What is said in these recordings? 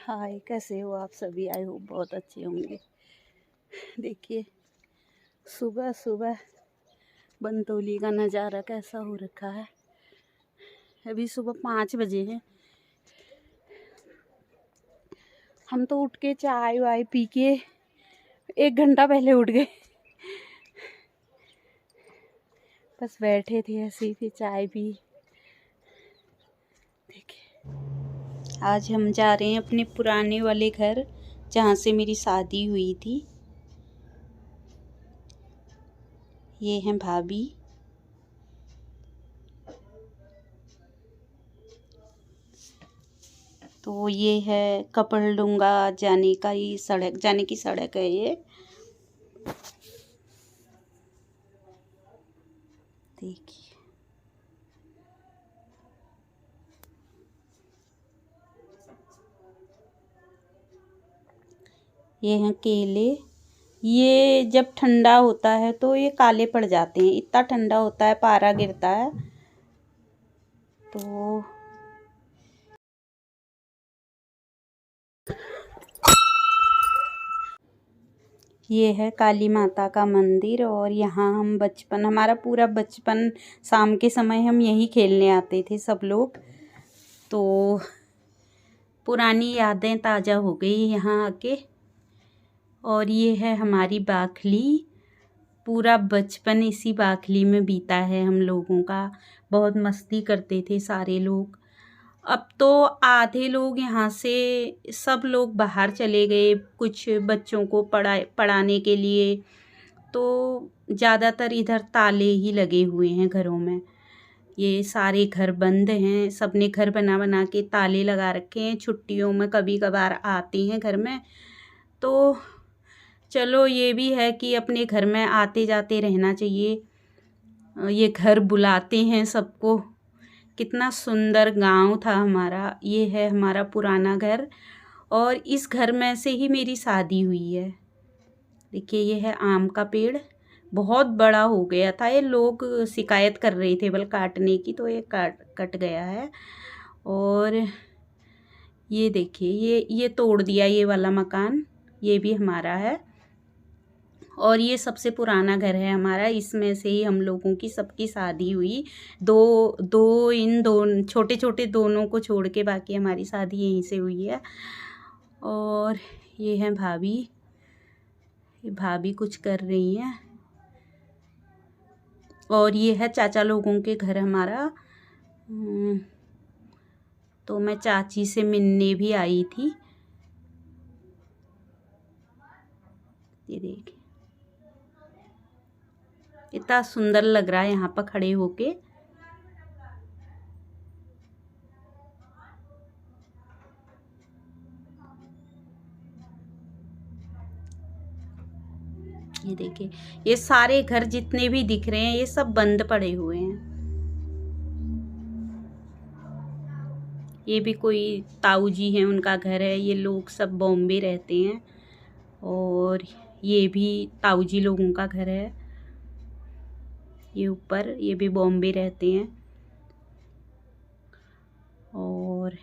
हाय, कैसे हो आप सभी? आई होप बहुत अच्छे होंगे। देखिए, सुबह सुबह बनतौली का नज़ारा कैसा हो रखा है। अभी सुबह 5 बजे हैं। हम तो उठ के चाय वाय पी के 1 घंटा पहले उठ गए। बस बैठे थे ऐसे ही, फिर चाय पी। देखिए, आज हम जा रहे हैं अपने पुराने वाले घर जहाँ से मेरी शादी हुई थी। ये हैं भाभी। तो ये है कपड़डुंगा जाने का, ये सड़क जाने की सड़क है ये। देखिए, ये हैं केले। ये जब ठंडा होता है तो ये काले पड़ जाते हैं, इतना ठंडा होता है, पारा गिरता है। तो ये है काली माता का मंदिर। और यहाँ हम हमारा पूरा बचपन, शाम के समय हम यहीं खेलने आते थे सब लोग। तो पुरानी यादें ताज़ा हो गई यहाँ आके। और ये है हमारी बाखली। पूरा बचपन इसी बाखली में बीता है हम लोगों का। बहुत मस्ती करते थे सारे लोग। अब तो आधे लोग यहाँ से, सब लोग बाहर चले गए कुछ बच्चों को पढ़ाने के लिए। तो ज़्यादातर इधर ताले ही लगे हुए हैं घरों में। ये सारे घर बंद हैं। सबने घर बना बना के ताले लगा रखे हैं। छुट्टियों में कभी कभार आते हैं घर में। तो चलो, ये भी है कि अपने घर में आते जाते रहना चाहिए। ये घर बुलाते हैं सबको। कितना सुंदर गांव था हमारा। ये है हमारा पुराना घर और इस घर में से ही मेरी शादी हुई है। देखिए, ये है आम का पेड़। बहुत बड़ा हो गया था ये, लोग शिकायत कर रहे थे बल काटने की, तो ये कट गया है। और ये देखिए, ये तोड़ दिया ये वाला मकान, ये भी हमारा है। और ये सबसे पुराना घर है हमारा। इसमें से ही हम लोगों की सबकी शादी हुई। दो छोटे छोटे दोनों को छोड़ के बाकी हमारी शादी यहीं से हुई है। और ये है भाभी। ये भाभी कुछ कर रही हैं। और ये है चाचा लोगों के घर हमारा। तो मैं चाची से मिलने भी आई थी। ये देखिए, इतना सुंदर लग रहा है यहाँ पर खड़े होके। ये देखिए, ये सारे घर जितने भी दिख रहे हैं ये सब बंद पड़े हुए हैं। ये भी कोई ताऊ जी हैं, उनका घर है। ये लोग सब बॉम्बे रहते हैं। और ये भी ताऊ जी लोगों का घर है। ये ऊपर, ये भी बॉम्बे रहते हैं। और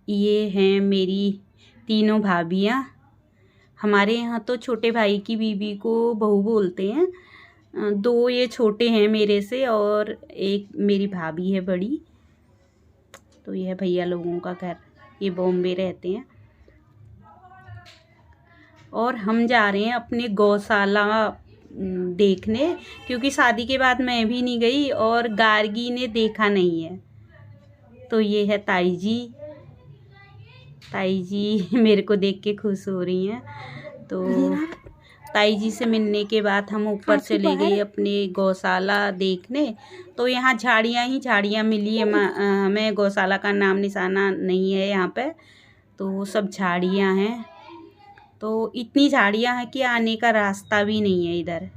ये हैं मेरी तीनों भाभियाँ। हमारे यहाँ तो छोटे भाई की बीवी को बहू बोलते हैं। 2 ये छोटे हैं मेरे से और एक मेरी भाभी है बड़ी। तो ये है भैया लोगों का घर, ये बॉम्बे रहते हैं। और हम जा रहे हैं अपने गौशाला देखने, क्योंकि शादी के बाद मैं भी नहीं गई और गार्गी ने देखा नहीं है। तो ये है ताई जी। ताई जी मेरे को देख के खुश हो रही हैं। तो ताई जी से मिलने के बाद हम ऊपर चले गए अपने गौशाला देखने। तो यहाँ झाड़ियाँ ही झाड़ियाँ मिली। हमें गौशाला का नाम निशाना नहीं है यहाँ पे, तो सब झाड़ियाँ हैं। तो इतनी झाड़ियाँ हैं कि आने का रास्ता भी नहीं है इधर।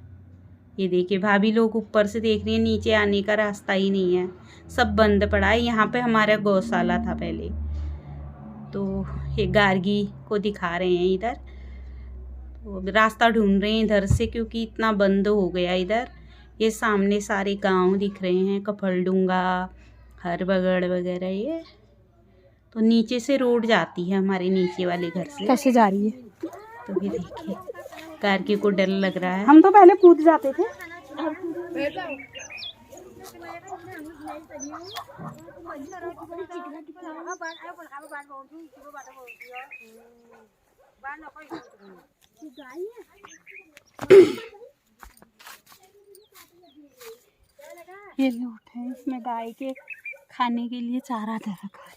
ये देखिए, भाभी लोग ऊपर से देख रही हैं, नीचे आने का रास्ता ही नहीं है, सब बंद पड़ा है। यहाँ पे हमारा गौशाला था पहले। तो ये गार्गी को दिखा रहे हैं इधर। तो रास्ता ढूंढ रहे हैं इधर से, क्योंकि इतना बंद हो गया इधर। ये सामने सारे गांव दिख रहे हैं, कपड़डुंगा, हरबगड़ वगैरह। ये तो नीचे से रोड जाती है हमारे नीचे वाले घर से। कैसे जा रही है? तो ये देखिए, कारके को डर लग रहा है। हम तो पहले कूद जाते थे। ये लोट है, इसमें गाय के खाने के लिए चारा दे रखा है।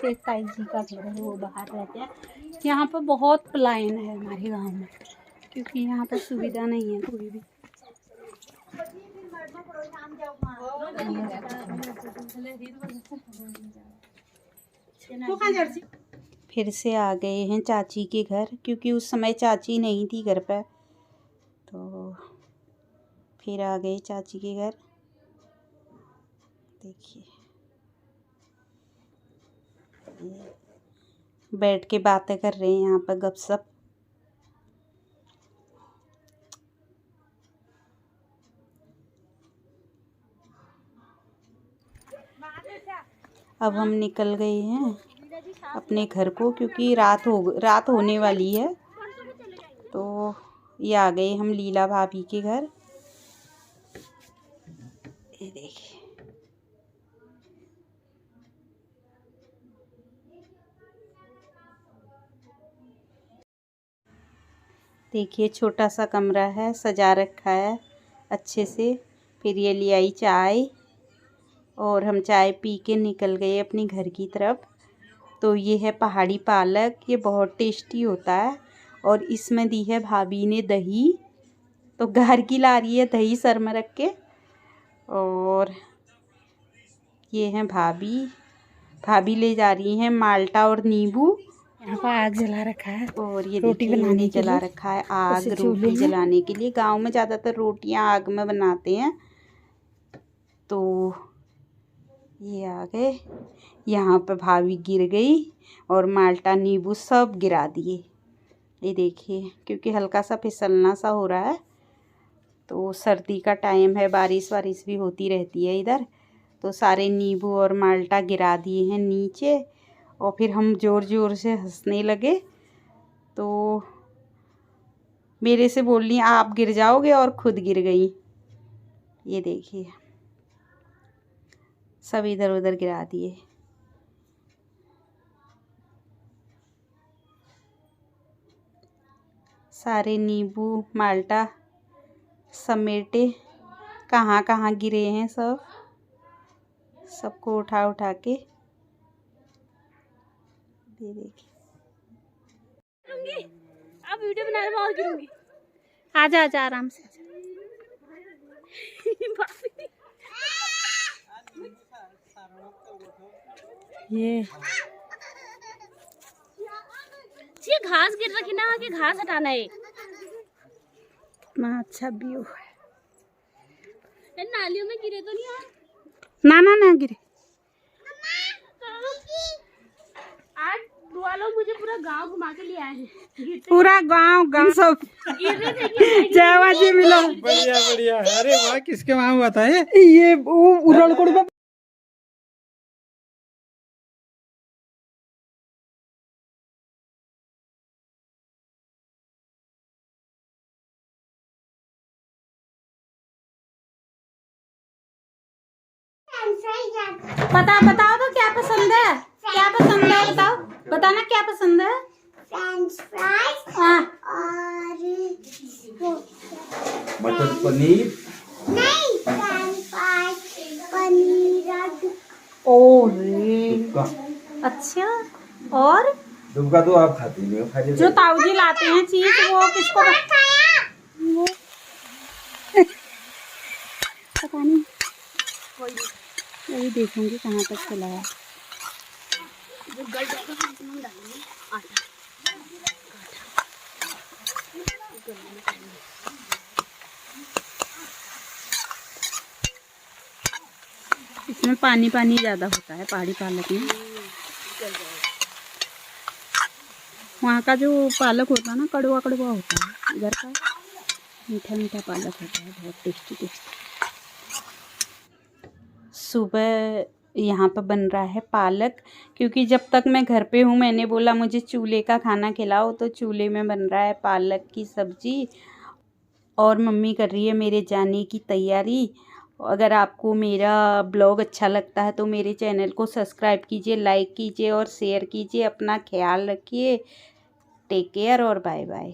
एक ताई जी का घर है, वो बाहर रहते हैं। यहाँ पर बहुत पलायन है हमारे गांव में, क्योंकि यहाँ पर सुविधा नहीं है कोई भी। फिर से आ गए हैं चाची के घर, क्योंकि उस समय चाची नहीं थी घर पे, तो फिर आ गए चाची के घर। देखिए, बैठ के बातें कर रहे हैं यहाँ पर, गपशप। अब हम निकल गए हैं अपने घर को, क्योंकि रात होने वाली है। तो ये आ गए हम लीला भाभी के घर। ये देखिए, देखिए छोटा सा कमरा है, सजा रखा है अच्छे से। फिर ये ले आई चाय, और हम चाय पी के निकल गए अपने घर की तरफ। तो ये है पहाड़ी पालक, ये बहुत टेस्टी होता है। और इसमें दी है भाभी ने दही, तो घर की ला रही है दही सर में रख के। और ये है भाभी ले जा रही हैं माल्टा और नींबू। यहाँ पर आग जला रखा है, और ये रोटी देखिए बनाने इन्होंने के जला लिए। रखा है आग, उसे चूल्हे रोटी में। जलाने के लिए। गांव में ज़्यादातर रोटियां आग में बनाते हैं। तो ये आ गए, यहाँ पे भाभी गिर गई और माल्टा नींबू सब गिरा दिए। ये देखिए, क्योंकि हल्का सा फिसलना सा हो रहा है, तो सर्दी का टाइम है, बारिश वारिश भी होती रहती है इधर। तो सारे नींबू और माल्टा गिरा दिए हैं नीचे। और फिर हम ज़ोर ज़ोर से हंसने लगे। तो मेरे से बोल रही आप गिर जाओगे, और खुद गिर गई। ये देखिए, सब इधर उधर गिरा दिए। सारे नींबू माल्टा समेटे, कहाँ कहाँ गिरे हैं सबको उठा उठा के। ये देखिए, अब वीडियो बनाने में और गिरूंगी। आजा आजा आराम से। ये घास गिर रखी ना, आगे घास हटाना है। कितना अच्छा व्यू है। नालियों में गिरे तो नहीं यार? ना गिरे। आज दुआ लोग मुझे पूरा गांव घुमा के ले आए हैं। पूरा गांव सब जयवा जी मिलो। बढ़िया। अरे वाह, किसके वहाँ हुआ था ये उड़लकोड़ में। बताओ तो क्या पसंद है? बताना क्या पसंद है? फ्रेंच फ्राइज हाँ। और मटर पनीर। नहीं, फ्रेंच फ्राइज पनीर। ओरे अच्छा। और दुबका तो आप खाती नहीं हो, जो ताऊजी लाते हैं चीज, वो किसको वो पता नहीं, वही देखूंगी कहाँ तक चला है। इसमें पानी ज्यादा होता है पहाड़ी पालक में। वहाँ का जो पालक होता है ना कड़वा कड़वा होता है, इधर का मीठा मीठा पालक होता है, बहुत टेस्टी टेस्टी। सुबह यहाँ पर बन रहा है पालक, क्योंकि जब तक मैं घर पे हूँ मैंने बोला मुझे चूल्हे का खाना खिलाओ, तो चूल्हे में बन रहा है पालक की सब्ज़ी और मम्मी कर रही है मेरे जाने की तैयारी। अगर आपको मेरा ब्लॉग अच्छा लगता है तो मेरे चैनल को सब्सक्राइब कीजिए, लाइक कीजिए और शेयर कीजिए। अपना ख्याल रखिए। टेक केयर और बाय बाय।